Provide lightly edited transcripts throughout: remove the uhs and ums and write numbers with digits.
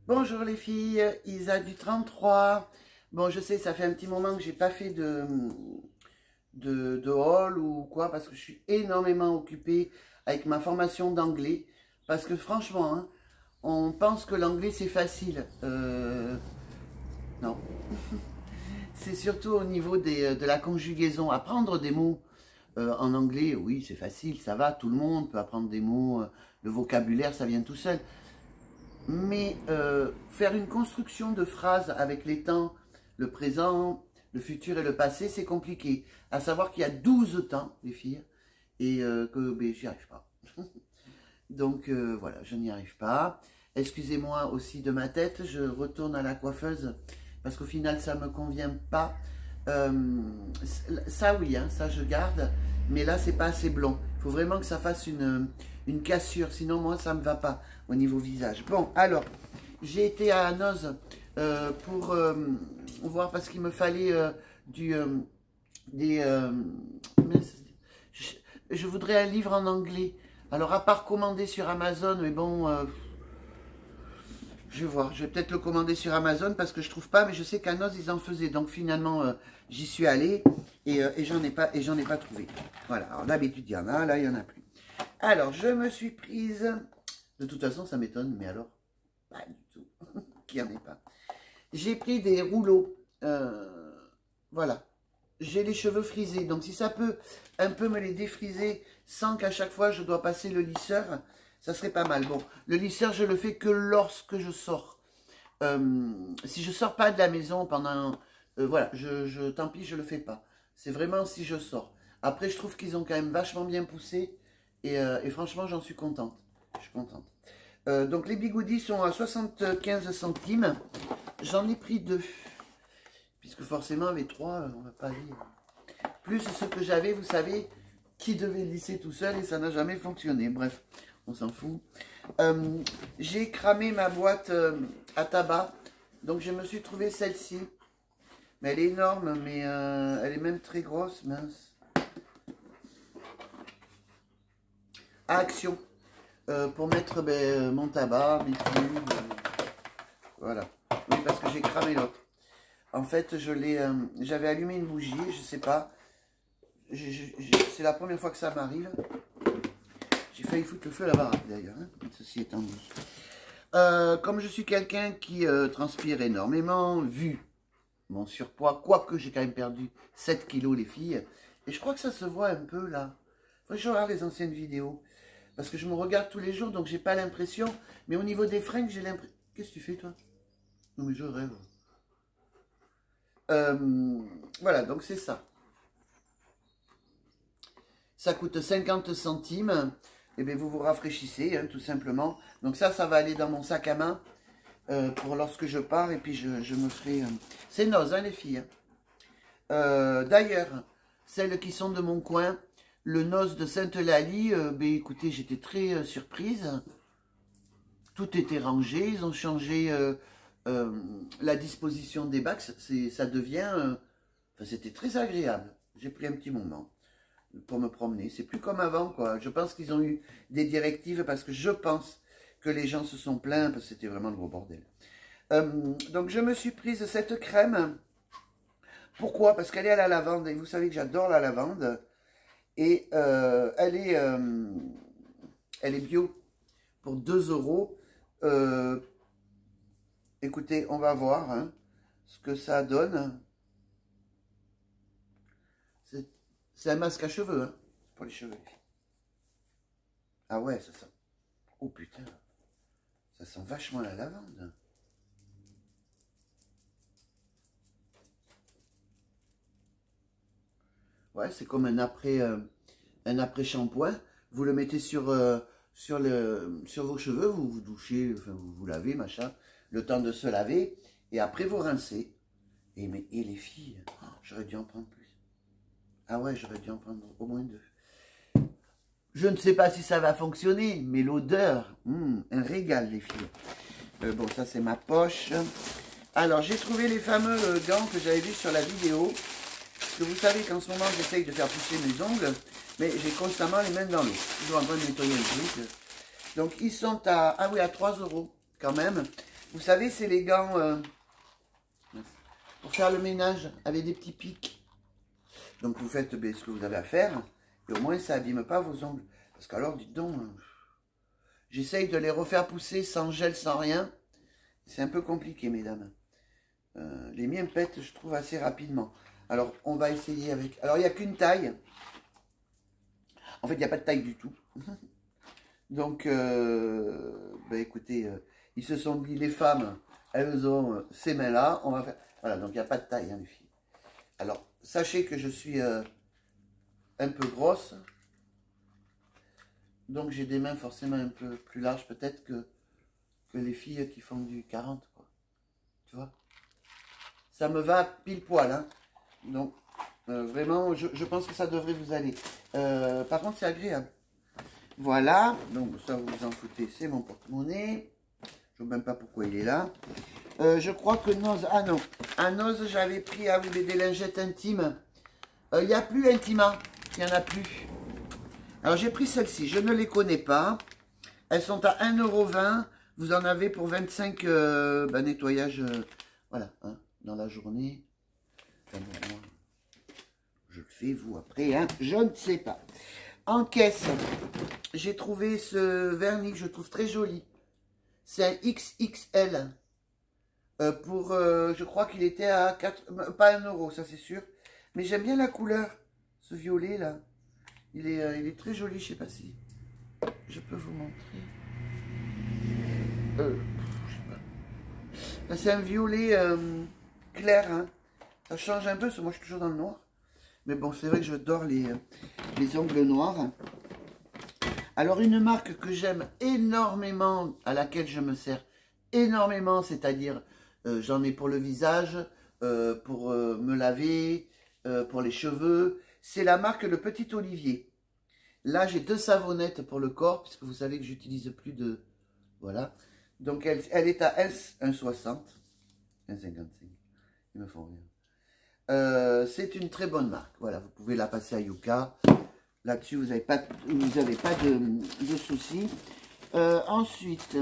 Bonjour les filles, Isa du 33. Bon, je sais, ça fait un petit moment que j'ai pas fait de haul ou quoi, parce que je suis énormément occupée avec ma formation d'anglais. Parce que franchement, hein, on pense que l'anglais c'est facile. Non. C'est surtout au niveau de la conjugaison. Apprendre des mots en anglais, oui, c'est facile, ça va, tout le monde peut apprendre des mots. Le vocabulaire, ça vient tout seul. Mais faire une construction de phrases avec les temps, le présent, le futur et le passé, c'est compliqué. À savoir qu'il y a 12 temps, les filles, et que ben, j'y arrive pas. Donc voilà, je n'y arrive pas. Excusez-moi aussi de ma tête, je retourne à la coiffeuse, parce qu'au final, ça ne me convient pas. Ça oui, hein, ça je garde, mais là, c'est pas assez blond. Il faut vraiment que ça fasse une cassure, sinon moi, ça ne me va pas au niveau visage. Bon, alors, j'ai été à Noz pour voir, parce qu'il me fallait je voudrais un livre en anglais. Alors, à part commander sur Amazon, mais bon, je vais voir. Je vais peut-être le commander sur Amazon parce que je trouve pas, mais je sais qu'à Noz, ils en faisaient. Donc, finalement, j'y suis allée et j'en ai pas trouvé. Voilà. Alors, d'habitude, il y en a. Là, il y en a plus. Alors, je me suis prise. De toute façon, ça m'étonne, mais alors, pas du tout. Qu'il n'y en ait pas. J'ai pris des rouleaux. Voilà. J'ai les cheveux frisés. Donc, si ça peut un peu me les défriser sans qu'à chaque fois, je dois passer le lisseur, ça serait pas mal. Bon, le lisseur, je le fais que lorsque je sors. Si je sors pas de la maison pendant... voilà, tant pis, je le fais pas. C'est vraiment si je sors. Après, je trouve qu'ils ont quand même vachement bien poussé. Et franchement, j'en suis contente. Je suis contente. Donc, les bigoudis sont à 75 centimes. J'en ai pris 2. Puisque forcément, avec 3, on va pas vivre. Plus ce que j'avais, vous savez, qui devait lisser tout seul et ça n'a jamais fonctionné. Bref, on s'en fout. J'ai cramé ma boîte à tabac. Donc, je me suis trouvé celle-ci. Mais elle est énorme, mais elle est même très grosse, mince. À Action. Pour mettre mon tabac, mes cubes. Voilà. Oui, parce que j'ai cramé l'autre. En fait, j'avais allumé une bougie, je sais pas. C'est la première fois que ça m'arrive. J'ai failli foutre le feu à la baraque d'ailleurs, hein, ceci étant dit. Comme je suis quelqu'un qui transpire énormément, vu mon surpoids, quoique j'ai quand même perdu 7 kilos les filles, et je crois que ça se voit un peu là. Faut que je regarde les anciennes vidéos, parce que je me regarde tous les jours, donc j'ai pas l'impression, mais au niveau des fringues, j'ai l'impression... Qu'est-ce que tu fais toi? Non mais je rêve. Voilà, donc c'est ça. Ça coûte 50 centimes. Et bien vous vous rafraîchissez, hein, tout simplement. Donc ça va aller dans mon sac à main pour lorsque je pars. Et puis je me ferai... C'est Noz, hein, les filles. D'ailleurs, celles qui sont de mon coin, le Noz de Sainte-Eulalie, ben écoutez, j'étais très surprise. Tout était rangé. Ils ont changé... la disposition des bacs, ça devient... enfin, c'était très agréable. J'ai pris un petit moment pour me promener. C'est plus comme avant, quoi. Je pense qu'ils ont eu des directives parce que je pense que les gens se sont plaints parce que c'était vraiment le gros bordel. Donc, je me suis prise cette crème. Pourquoi? Parce qu'elle est à la lavande. Et vous savez que j'adore la lavande. Et elle est bio pour 2 €. Écoutez, on va voir hein, ce que ça donne. C'est un masque à cheveux, hein, pour les cheveux. Ah ouais, ça sent... Oh putain, ça sent vachement la lavande. Ouais, c'est comme un après shampoing. Vous le mettez sur vos cheveux, vous vous douchez, enfin, vous lavez, machin. Le temps de se laver, et après vous rincez. Et les filles, oh, j'aurais dû en prendre plus. Ah ouais, j'aurais dû en prendre au moins 2. Je ne sais pas si ça va fonctionner, mais l'odeur, un régal les filles. Bon, ça c'est ma poche. Alors, j'ai trouvé les fameux gants que j'avais vus sur la vidéo. Parce que vous savez qu'en ce moment, j'essaye de faire pousser mes ongles, mais j'ai constamment les mains dans l'eau. Je suis en train de nettoyer un truc. Donc, ils sont à 3 € quand même. Vous savez, c'est les gants pour faire le ménage avec des petits pics. Donc vous faites ce que vous avez à faire. Et au moins, ça abîme pas vos ongles. Parce qu'alors, dites donc, j'essaye de les refaire pousser sans gel, sans rien. C'est un peu compliqué, mesdames. Les miens pètent, je trouve, assez rapidement. Alors, on va essayer avec... Alors, il n'y a qu'une taille. En fait, il n'y a pas de taille du tout. Donc, écoutez, ils se sont dit, les femmes, elles ont ces mains-là. On va faire... Voilà, donc il n'y a pas de taille, hein, les filles. Alors, sachez que je suis un peu grosse. Donc, j'ai des mains forcément un peu plus larges, peut-être que les filles qui font du 40, quoi. Tu vois? Ça me va pile poil, hein. Donc, vraiment, je pense que ça devrait vous aller. Par contre, c'est agréable. Voilà, donc ça vous vous en foutez, c'est mon porte-monnaie. Je ne sais même pas pourquoi il est là. Je crois que Noz, ah non, à Noz j'avais pris des lingettes intimes. Il n'y a plus Intima, il n'y en a plus. Alors j'ai pris celle-ci, je ne les connais pas. Elles sont à 1,20 €. Vous en avez pour 25 nettoyages, voilà, hein, dans la journée. Enfin, bon, moi, je le fais, vous après, hein, je ne sais pas. En caisse, j'ai trouvé ce vernis que je trouve très joli. C'est un XXL. Je crois qu'il était à 4, pas 1 €, ça c'est sûr. Mais j'aime bien la couleur, ce violet là. Il est très joli, je sais pas si je peux vous montrer. C'est un violet clair, hein. Ça change un peu, parce que moi je suis toujours dans le noir. Mais bon, c'est vrai que je dors les ongles noirs. Alors, une marque que j'aime énormément, à laquelle je me sers énormément, c'est-à-dire j'en ai pour le visage, pour me laver, pour les cheveux, c'est la marque Le Petit Olivier. Là, j'ai 2 savonnettes pour le corps, puisque vous savez que j'utilise plus de... Voilà. Donc, elle est à 1,60. 1,55. Ils me font rien. C'est une très bonne marque. Voilà, vous pouvez la passer à Yuka. Là-dessus, vous n'avez pas de soucis. Ensuite,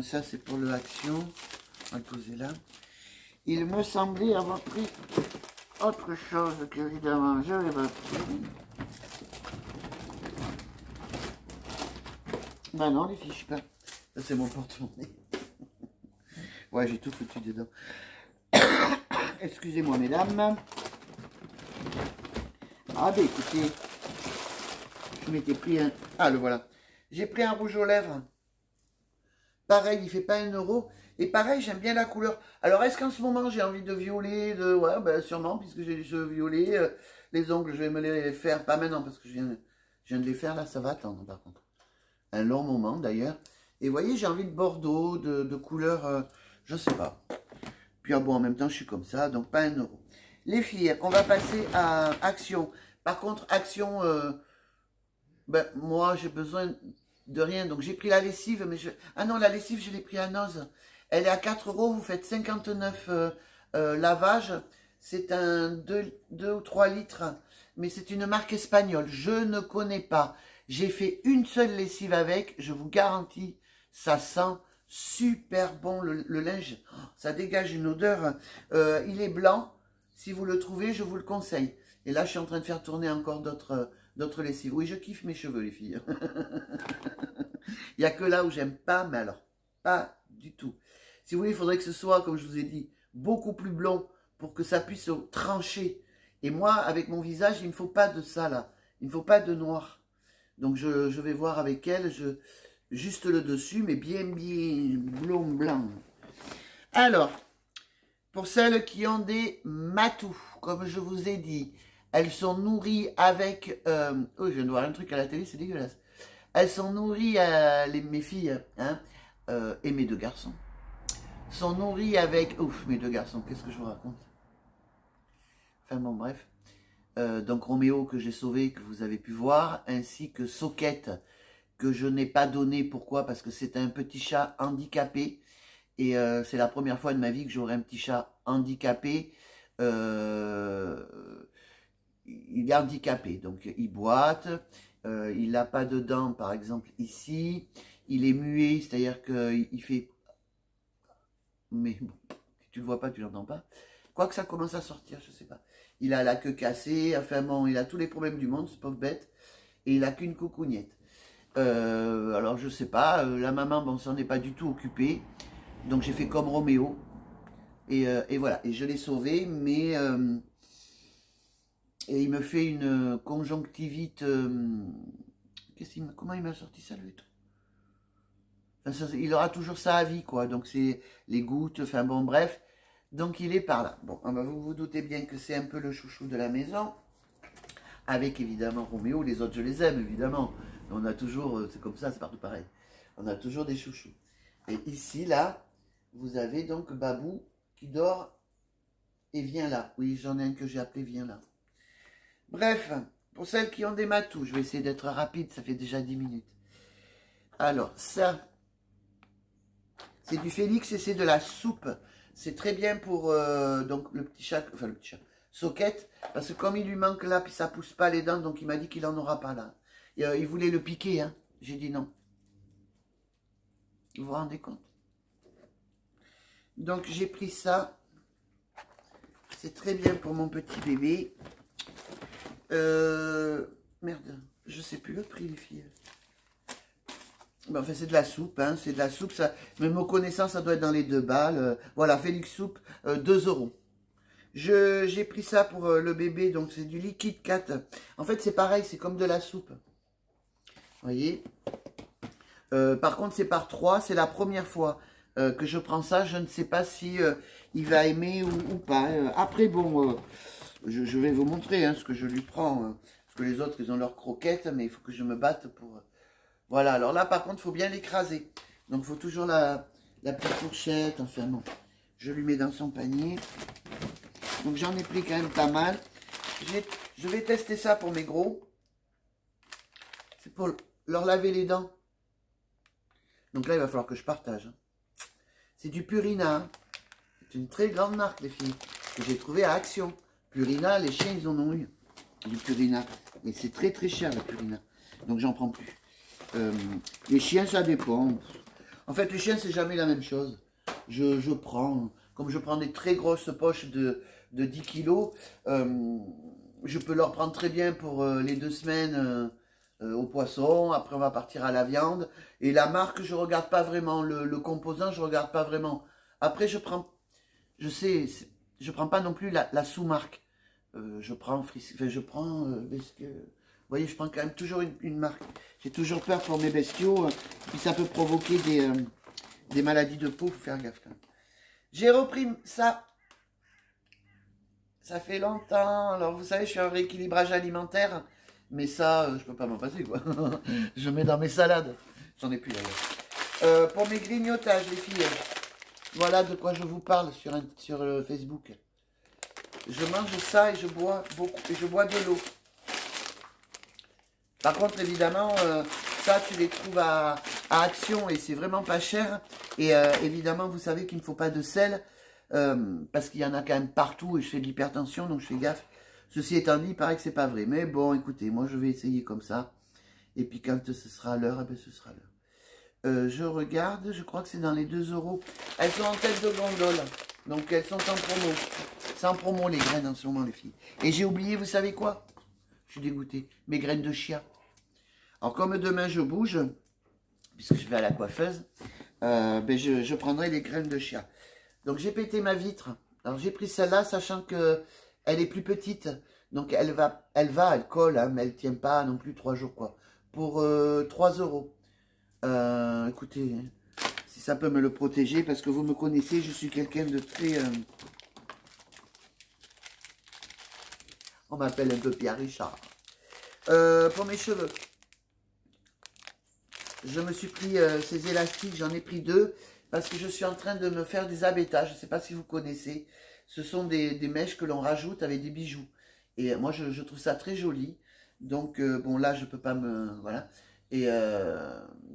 ça c'est pour le Action. On va le poser là. Il me semblait avoir pris autre chose qu'évidemment je n'ai pas pris. Ben non, les fiches pas. Ça c'est mon porte-monnaie. Ouais, j'ai tout foutu dedans. Excusez-moi, mesdames. Ah ben écoutez, je m'étais pris un... Ah, le voilà. J'ai pris un rouge aux lèvres. Pareil, il fait pas 1 €. Et pareil, j'aime bien la couleur. Alors, est-ce qu'en ce moment, j'ai envie de violer Ouais, ben sûrement, puisque j'ai les cheveux violets. Les ongles, je vais me les faire. Pas maintenant, parce que je viens de les faire. Là, ça va attendre, par contre. Un long moment, d'ailleurs. Et vous voyez, j'ai envie de bordeaux, de couleur... je sais pas. Puis, bon, en même temps, je suis comme ça. Donc, pas 1 €. Les filles, on va passer à Action. Par contre, Action... moi, j'ai besoin de rien. Donc, j'ai pris la lessive. Mais ah non, la lessive, je l'ai pris à Noz. Elle est à 4 €. Vous faites 59 lavages. C'est un 2 ou 3 litres. Mais c'est une marque espagnole. Je ne connais pas. J'ai fait une seule lessive avec. Je vous garantis, ça sent super bon le linge. Ça dégage une odeur. Il est blanc. Si vous le trouvez, je vous le conseille. Et là, je suis en train de faire tourner encore d'autres lessives. Oui, je kiffe mes cheveux, les filles. Il n'y a que là où j'aime pas, mais alors, pas du tout. Si vous voulez, il faudrait que ce soit, comme je vous ai dit, beaucoup plus blond pour que ça puisse trancher. Et moi, avec mon visage, il ne me faut pas de ça, là. Il ne faut pas de noir. Donc, je vais voir avec elle, juste le dessus, mais bien blond, blanc. Alors, pour celles qui ont des matous, comme je vous ai dit, elles sont nourries avec... oh, je viens de voir un truc à la télé, c'est dégueulasse. Elles sont nourries, mes filles, hein, et mes 2 garçons, sont nourries avec... Ouf, mes 2 garçons, qu'est-ce que je vous raconte? Enfin bon, bref. Donc Roméo que j'ai sauvé, que vous avez pu voir, ainsi que Socket, que je n'ai pas donné. Pourquoi? Parce que c'est un petit chat handicapé. Et c'est la première fois de ma vie que j'aurai un petit chat handicapé. Il est handicapé, donc il boite. Il n'a pas de dents, par exemple, ici. Il est muet, c'est-à-dire qu'il fait... Mais bon, si tu le vois pas, tu l'entends pas. Quoique ça commence à sortir, je sais pas. Il a la queue cassée, enfin bon, il a tous les problèmes du monde, ce pauvre bête. Et il a qu'une coucougnette. Alors je sais pas, la maman, bon, s'en est pas du tout occupée. Donc j'ai fait comme Roméo. Et voilà, et je l'ai sauvé, mais... et il me fait une conjonctivite... comment il m'a sorti ça, lui? Enfin, ça, il aura toujours ça à vie, quoi. Donc c'est les gouttes, enfin bon, bref. Donc il est par là. Bon, vous vous doutez bien que c'est un peu le chouchou de la maison. Avec évidemment Roméo, les autres je les aime, évidemment. On a toujours, c'est comme ça, c'est partout pareil. On a toujours des chouchous. Et ici, là, vous avez donc Babou qui dort et vient là. Oui, j'en ai un que j'ai appelé Viens là. Bref, pour celles qui ont des matous, je vais essayer d'être rapide, ça fait déjà 10 minutes. Alors, ça, c'est du Félix et c'est de la soupe. C'est très bien pour donc le petit chat, enfin le petit chat, Socket, parce que comme il lui manque là, puis ça pousse pas les dents, donc il m'a dit qu'il en aura pas là. Et, il voulait le piquer, hein. J'ai dit non. Vous vous rendez compte? Donc j'ai pris ça. C'est très bien pour mon petit bébé. Merde, je sais plus le prix, les filles. Ben, enfin, c'est de la soupe, hein, c'est de la soupe. Ça, même aux connaissances, ça doit être dans les 2 balles. Voilà, Félix Soupe, 2 €. J'ai pris ça pour le bébé, donc c'est du liquide 4. En fait, c'est pareil, c'est comme de la soupe. Vous voyez? Par contre, c'est par 3. C'est la première fois que je prends ça. Je ne sais pas si il va aimer ou pas. Après, bon, je vais vous montrer hein, ce que je lui prends. Parce que les autres, ils ont leurs croquettes, mais il faut que je me batte pour... Voilà, alors là, par contre, il faut bien l'écraser. Donc, il faut toujours la petite fourchette. Enfin, bon, je lui mets dans son panier. Donc, j'en ai pris quand même pas mal. Je vais tester ça pour mes gros. C'est pour leur laver les dents. Donc là, il va falloir que je partage. Hein. C'est du Purina. Hein. C'est une très grande marque, les filles, que j'ai trouvé à Action. Purina, les chiens, ils en ont eu. Du Purina. Et c'est très très cher, le Purina. Donc, j'en prends plus. Les chiens, ça dépend. En fait, les chiens, c'est jamais la même chose. Je prends, comme je prends des très grosses poches de 10 kilos, je peux leur prendre très bien pour les 2 semaines au poisson. Après, on va partir à la viande. Et la marque, je regarde pas vraiment. Le composant, je regarde pas vraiment. Après, je prends pas non plus la sous-marque. Je prends, vous voyez, je prends quand même toujours une marque. J'ai toujours peur pour mes bestiaux. Puis ça peut provoquer des maladies de peau. Faut faire gaffe quand même. J'ai repris ça. Ça fait longtemps. Alors vous savez, je suis en rééquilibrage alimentaire. Mais ça, je peux pas m'en passer quoi. Je mets dans mes salades. J'en ai plus d'ailleurs. Pour mes grignotages, les filles. Voilà de quoi je vous parle sur Facebook. Je mange ça et je bois beaucoup. Et je bois de l'eau. Par contre, évidemment, ça, tu les trouves à Action et c'est vraiment pas cher. Et évidemment, vous savez qu'il ne faut pas de sel parce qu'il y en a quand même partout et je fais de l'hypertension, donc je fais gaffe. Ceci étant dit, il paraît que c'est pas vrai. Mais bon, écoutez, moi, je vais essayer comme ça. Et puis, quand ce sera l'heure, eh ben, ce sera l'heure. Je regarde, je crois que c'est dans les 2 €. Elles sont en tête de gondole. Donc, elles sont en promo. C'est en promo, les graines, en ce moment, les filles. Et j'ai oublié, vous savez quoi? Je suis dégoûté. Mes graines de chia. Alors, comme demain, je bouge, puisque je vais à la coiffeuse, ben je prendrai les graines de chia. Donc, j'ai pété ma vitre. Alors, j'ai pris celle-là, sachant que elle est plus petite. Donc, elle colle, hein, mais elle ne tient pas non plus 3 jours, quoi. Pour 3 €. Écoutez, si ça peut me le protéger, parce que vous me connaissez, je suis quelqu'un de très... On m'appelle un peu Pierre Richard. Pour mes cheveux, je me suis pris ces élastiques, j'en ai pris 2 parce que je suis en train de me faire des abetas. Je ne sais pas si vous connaissez. Ce sont des mèches que l'on rajoute avec des bijoux. Et moi, je trouve ça très joli. Donc, bon, là, je ne peux pas me... Voilà. Et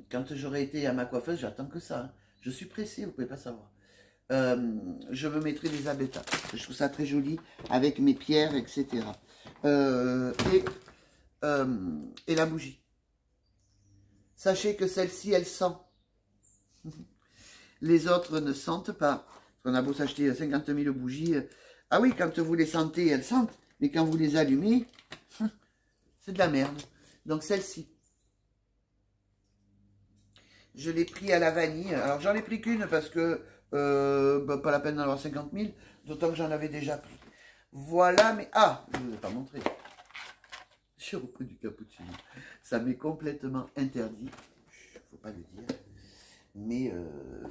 quand j'aurai été à ma coiffeuse, j'attends que ça. Hein. Je suis pressée, vous ne pouvez pas savoir. Je me mettrai des abetas. Je trouve ça très joli avec mes pierres, etc. Et la bougie. Sachez que celle-ci, elle sent. Les autres ne sentent pas. On a beau s'acheter 50 000 bougies. Ah oui, quand vous les sentez, elles sentent. Mais quand vous les allumez, c'est de la merde. Donc celle-ci. Je l'ai pris à la vanille. Alors j'en ai pris qu'une parce que pas la peine d'en avoir 50 000. D'autant que j'en avais déjà pris. Voilà, mais... Ah, je ne vous ai pas montré. J'ai repris du cappuccino. Ça m'est complètement interdit. Il ne faut pas le dire. Mais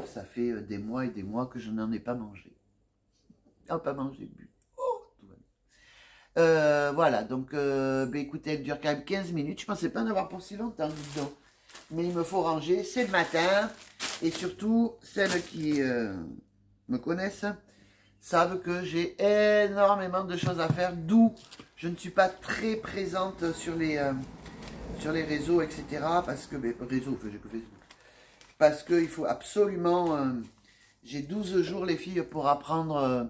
ça fait des mois et des mois que je n'en ai pas mangé. Ah, pas mangé, bu. Oh, tout va bien. Voilà, donc écoutez, elle dure quand même 15 minutes. Je ne pensais pas en avoir pour si longtemps, dis donc. Mais il me faut ranger. C'est le matin. Et surtout, celles qui me connaissent savent que j'ai énormément de choses à faire. D'où je ne suis pas très présente sur les réseaux, etc. Parce que, réseaux, j'ai que Facebook. Parce qu'il faut absolument... j'ai 12 jours, les filles, pour apprendre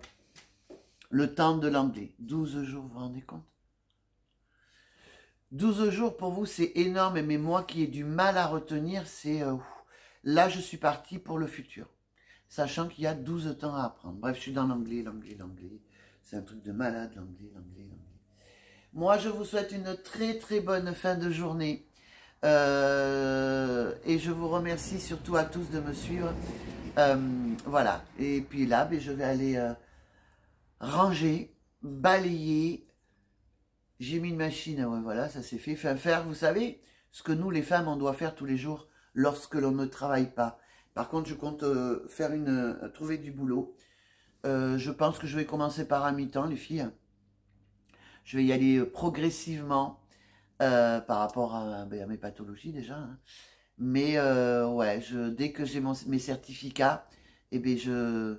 le temps de l'anglais. 12 jours, vous vous rendez compte? 12 jours, pour vous, c'est énorme. Mais moi qui ai du mal à retenir, c'est... là, je suis partie pour le futur. Sachant qu'il y a 12 temps à apprendre. Bref, je suis dans l'anglais, l'anglais, l'anglais. C'est un truc de malade, l'anglais, l'anglais, l'anglais. Moi, je vous souhaite une très, très bonne fin de journée. Et je vous remercie surtout à tous de me suivre. Voilà. Et puis là, je vais aller ranger, balayer. J'ai mis une machine, ouais, voilà, ça s'est fait. Enfin, faire, vous savez, ce que nous, les femmes, on doit faire tous les jours lorsque l'on ne travaille pas. Par contre, je compte trouver du boulot. Je pense que je vais commencer par un mi-temps, les filles. Je vais y aller progressivement. Par rapport à mes pathologies déjà, hein. Mais ouais, dès que j'ai mes certificats, je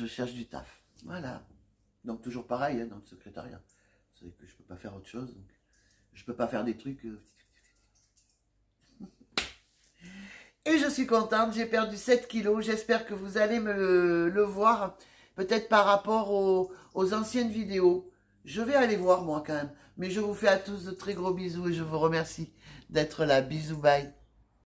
cherche du taf. Voilà. Donc toujours pareil, hein, dans le secrétariat. Vous savez que je peux pas faire autre chose. Donc, je peux pas faire des trucs. Et je suis contente, j'ai perdu 7 kilos. J'espère que vous allez le voir, peut-être par rapport aux anciennes vidéos. Je vais aller voir moi quand même. Mais je vous fais à tous de très gros bisous et je vous remercie d'être là. Bisous, bye.